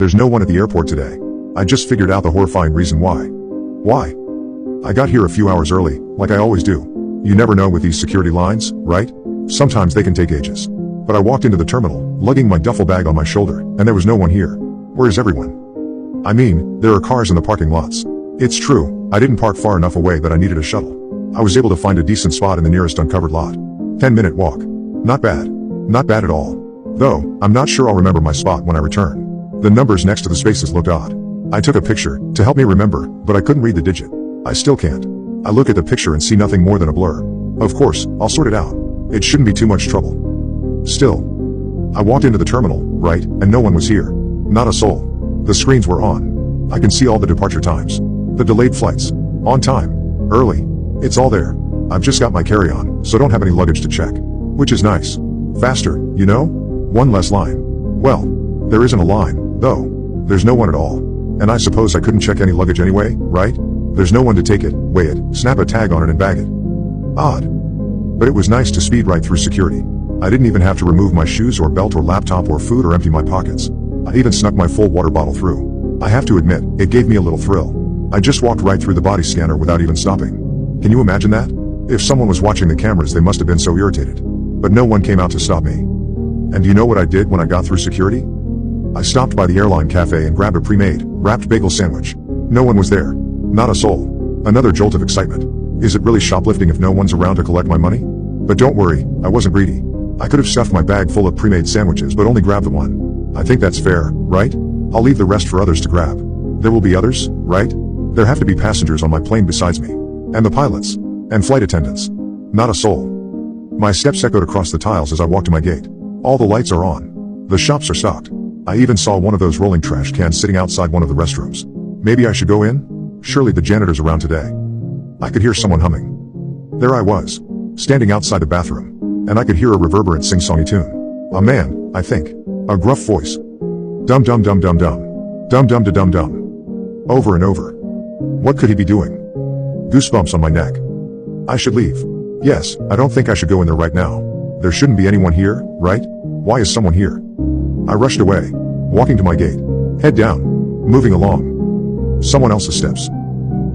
There's no one at the airport today. I just figured out the horrifying reason why. Why? I got here a few hours early, like I always do. You never know with these security lines, right? Sometimes they can take ages. But I walked into the terminal, lugging my duffel bag on my shoulder, and there was no one here. Where is everyone? I mean, there are cars in the parking lots. It's true, I didn't park far enough away that I needed a shuttle. I was able to find a decent spot in the nearest uncovered lot. 10-minute walk. Not bad. Not bad at all. Though, I'm not sure I'll remember my spot when I return. The numbers next to the spaces looked odd. I took a picture to help me remember, but I couldn't read the digit. I still can't. I look at the picture and see nothing more than a blur. Of course, I'll sort it out. It shouldn't be too much trouble. Still, I walked into the terminal, right, and no one was here. Not a soul. The screens were on. I can see all the departure times. The delayed flights. On time. Early. It's all there. I've just got my carry-on, so don't have any luggage to check. Which is nice. Faster, you know? One less line. Well, there isn't a line, though. There's no one at all. And I suppose I couldn't check any luggage anyway, right? There's no one to take it, weigh it, snap a tag on it and bag it. Odd. But it was nice to speed right through security. I didn't even have to remove my shoes or belt or laptop or food or empty my pockets. I even snuck my full water bottle through. I have to admit, it gave me a little thrill. I just walked right through the body scanner without even stopping. Can you imagine that? If someone was watching the cameras, they must have been so irritated. But no one came out to stop me. And do you know what I did when I got through security? I stopped by the airline cafe and grabbed a pre-made, wrapped bagel sandwich. No one was there. Not a soul. Another jolt of excitement. Is it really shoplifting if no one's around to collect my money? But don't worry, I wasn't greedy. I could have stuffed my bag full of pre-made sandwiches but only grabbed the one. I think that's fair, right? I'll leave the rest for others to grab. There will be others, right? There have to be passengers on my plane besides me. And the pilots. And flight attendants. Not a soul. My steps echoed across the tiles as I walked to my gate. All the lights are on. The shops are stocked. I even saw one of those rolling trash cans sitting outside one of the restrooms. Maybe I should go in? Surely the janitor's around today. I could hear someone humming. There I was, standing outside the bathroom, and I could hear a reverberant sing-songy tune. A man, I think. A gruff voice. Dum dum dum dum dum. Dum dum da dum dum. Over and over. What could he be doing? Goosebumps on my neck. I should leave. Yes, I don't think I should go in there right now. There shouldn't be anyone here, right? Why is someone here? I rushed away, walking to my gate. Head down. Moving along. Someone else's steps.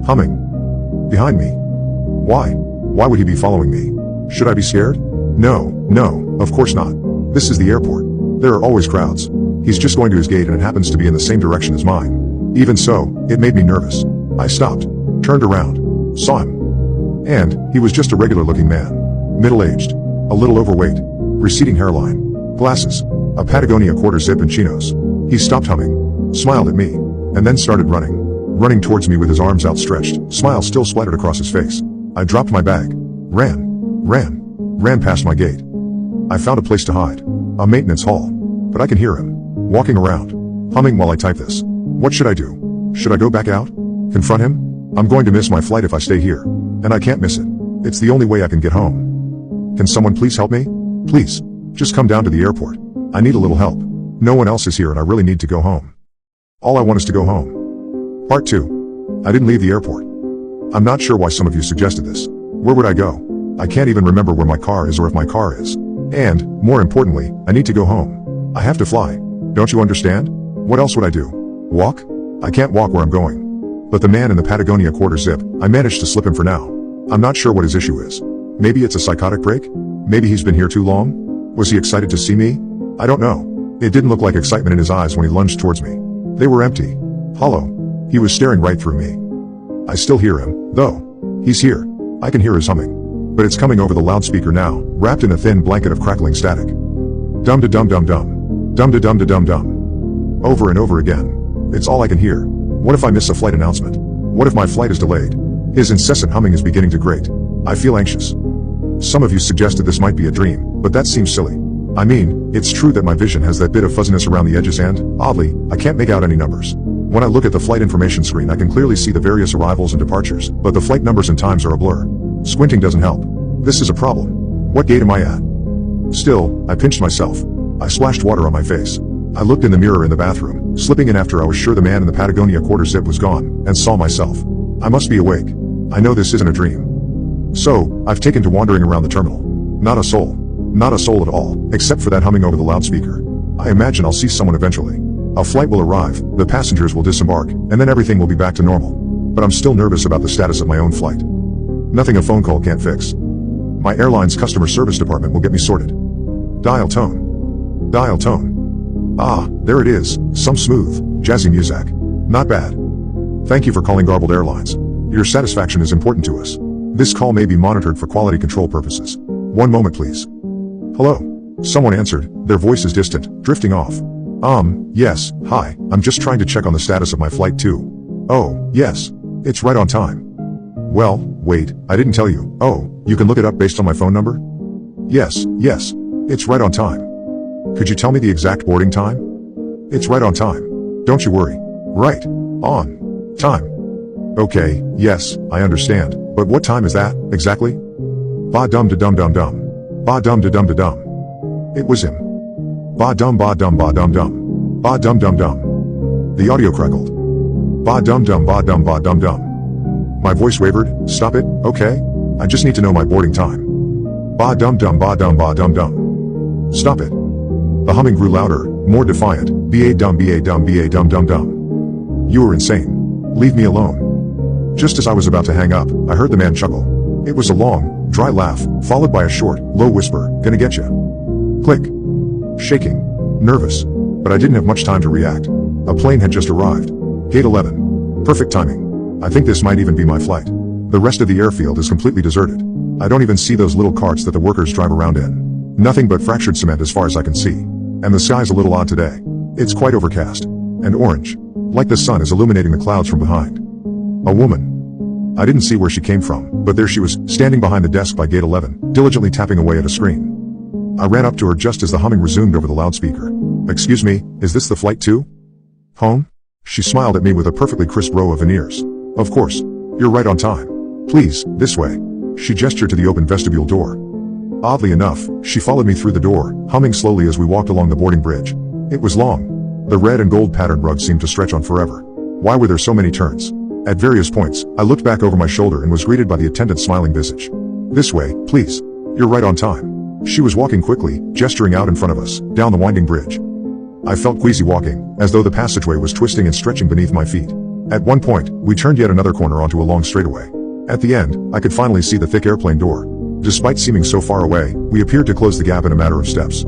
Humming. Behind me. Why? Why would he be following me? Should I be scared? No, of course not. This is the airport. There are always crowds. He's just going to his gate and it happens to be in the same direction as mine. Even so, it made me nervous. I stopped, turned around, saw him. And, he was just a regular-looking man. Middle-aged, a little overweight, receding hairline, glasses, a Patagonia quarter-zip and chinos. He stopped humming, smiled at me, and then started running towards me with his arms outstretched, smile still splattered across his face. I dropped my bag, ran past my gate. I found a place to hide, a maintenance hall, but I can hear him, walking around, humming while I type this. What should I do? Should I go back out? Confront him? I'm going to miss my flight if I stay here, and I can't miss it. It's the only way I can get home. Can someone please help me? Please, just come down to the airport. I need a little help. No one else is here and I really need to go home. All I want is to go home. Part 2. I didn't leave the airport. I'm not sure why some of you suggested this. Where would I go? I can't even remember where my car is or if my car is. And, more importantly, I need to go home. I have to fly. Don't you understand? What else would I do? Walk? I can't walk where I'm going. But the man in the Patagonia quarter zip, I managed to slip him for now. I'm not sure what his issue is. Maybe it's a psychotic break? Maybe he's been here too long? Was he excited to see me? I don't know. It didn't look like excitement in his eyes when he lunged towards me. They were empty. Hollow. He was staring right through me. I still hear him, though. He's here. I can hear his humming. But it's coming over the loudspeaker now, wrapped in a thin blanket of crackling static. Dum da dum dum dum. Dum da dum da dum dum. Over and over again. It's all I can hear. What if I miss a flight announcement? What if my flight is delayed? His incessant humming is beginning to grate. I feel anxious. Some of you suggested this might be a dream, but that seems silly. I mean, it's true that my vision has that bit of fuzziness around the edges and, oddly, I can't make out any numbers. When I look at the flight information screen I can clearly see the various arrivals and departures, but the flight numbers and times are a blur. Squinting doesn't help. This is a problem. What gate am I at? Still, I pinched myself. I splashed water on my face. I looked in the mirror in the bathroom, slipping in after I was sure the man in the Patagonia quarter zip was gone, and saw myself. I must be awake. I know this isn't a dream. So, I've taken to wandering around the terminal. Not a soul. Not a soul at all, except for that humming over the loudspeaker. I imagine I'll see someone eventually. A flight will arrive, the passengers will disembark, and then everything will be back to normal. But I'm still nervous about the status of my own flight. Nothing a phone call can't fix. My airline's customer service department will get me sorted. Dial tone. Dial tone. Ah, there it is, some smooth, jazzy music. Not bad. Thank you for calling Garbled Airlines. Your satisfaction is important to us. This call may be monitored for quality control purposes. One moment please. Hello. Someone answered, their voice is distant, drifting off. Yes, hi, I'm just trying to check on the status of my flight too. Oh, yes. It's right on time. Well, wait, I didn't tell you. Oh, you can look it up based on my phone number? Yes, it's right on time. Could you tell me the exact boarding time? It's right on time. Don't you worry. Right. On. Time. Okay, yes, I understand, but what time is that, exactly? Ba-dum-da-dum-dum-dum. Ba-dum-da-dum-da-dum. It was him. Ba-dum-ba-dum-ba-dum-dum. Ba-dum-dum-dum. The audio crackled. Ba-dum-dum-ba-dum-ba-dum-dum. My voice wavered. Stop it, okay? I just need to know my boarding time. Ba-dum-dum-ba-dum-ba-dum-dum. Stop it. The humming grew louder, more defiant. Ba-dum, ba-dum, ba-dum, dum, dum. You are insane. Leave me alone. Just as I was about to hang up, I heard the man chuckle. It was a long, dry laugh, followed by a short, low whisper, "Gonna get ya." Click. Shaking. Nervous. But I didn't have much time to react. A plane had just arrived. Gate 11. Perfect timing. I think this might even be my flight. The rest of the airfield is completely deserted. I don't even see those little carts that the workers drive around in. Nothing but fractured cement as far as I can see. And the sky's a little odd today. It's quite overcast. And orange. Like the sun is illuminating the clouds from behind. A woman. I didn't see where she came from, but there she was, standing behind the desk by gate 11, diligently tapping away at a screen. I ran up to her just as the humming resumed over the loudspeaker. "Excuse me, is this the flight too? Home?" She smiled at me with a perfectly crisp row of veneers. "Of course. You're right on time. Please, this way." She gestured to the open vestibule door. Oddly enough, she followed me through the door, humming slowly as we walked along the boarding bridge. It was long. The red and gold patterned rug seemed to stretch on forever. Why were there so many turns? At various points, I looked back over my shoulder and was greeted by the attendant's smiling visage. "This way, please. You're right on time." She was walking quickly, gesturing out in front of us, down the winding bridge. I felt queasy walking, as though the passageway was twisting and stretching beneath my feet. At one point, we turned yet another corner onto a long straightaway. At the end, I could finally see the thick airplane door. Despite seeming so far away, we appeared to close the gap in a matter of steps.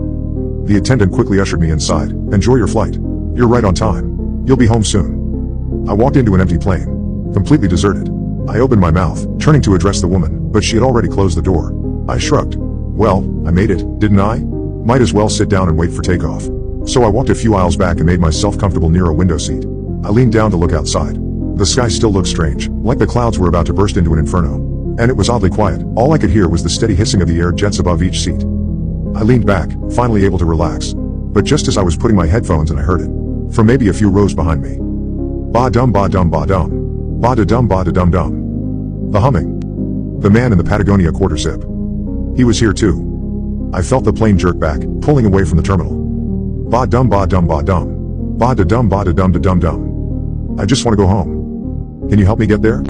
The attendant quickly ushered me inside. "Enjoy your flight. You're right on time. You'll be home soon." I walked into an empty plane. Completely deserted. I opened my mouth, turning to address the woman, but she had already closed the door. I shrugged. Well, I made it, didn't I? Might as well sit down and wait for takeoff. So I walked a few aisles back and made myself comfortable near a window seat. I leaned down to look outside. The sky still looked strange, like the clouds were about to burst into an inferno. And it was oddly quiet. All I could hear was the steady hissing of the air jets above each seat. I leaned back, finally able to relax. But just as I was putting my headphones in, I heard it. From maybe a few rows behind me. Ba-dum ba-dum ba-dum. Ba-da-dum ba-da-dum-dum. The humming. The man in the Patagonia quarter zip. He was here too. I felt the plane jerk back, pulling away from the terminal. Ba-dum ba-dum ba-dum. Ba-da-dum ba-da-dum-da-dum-dum. I just want to go home. Can you help me get there?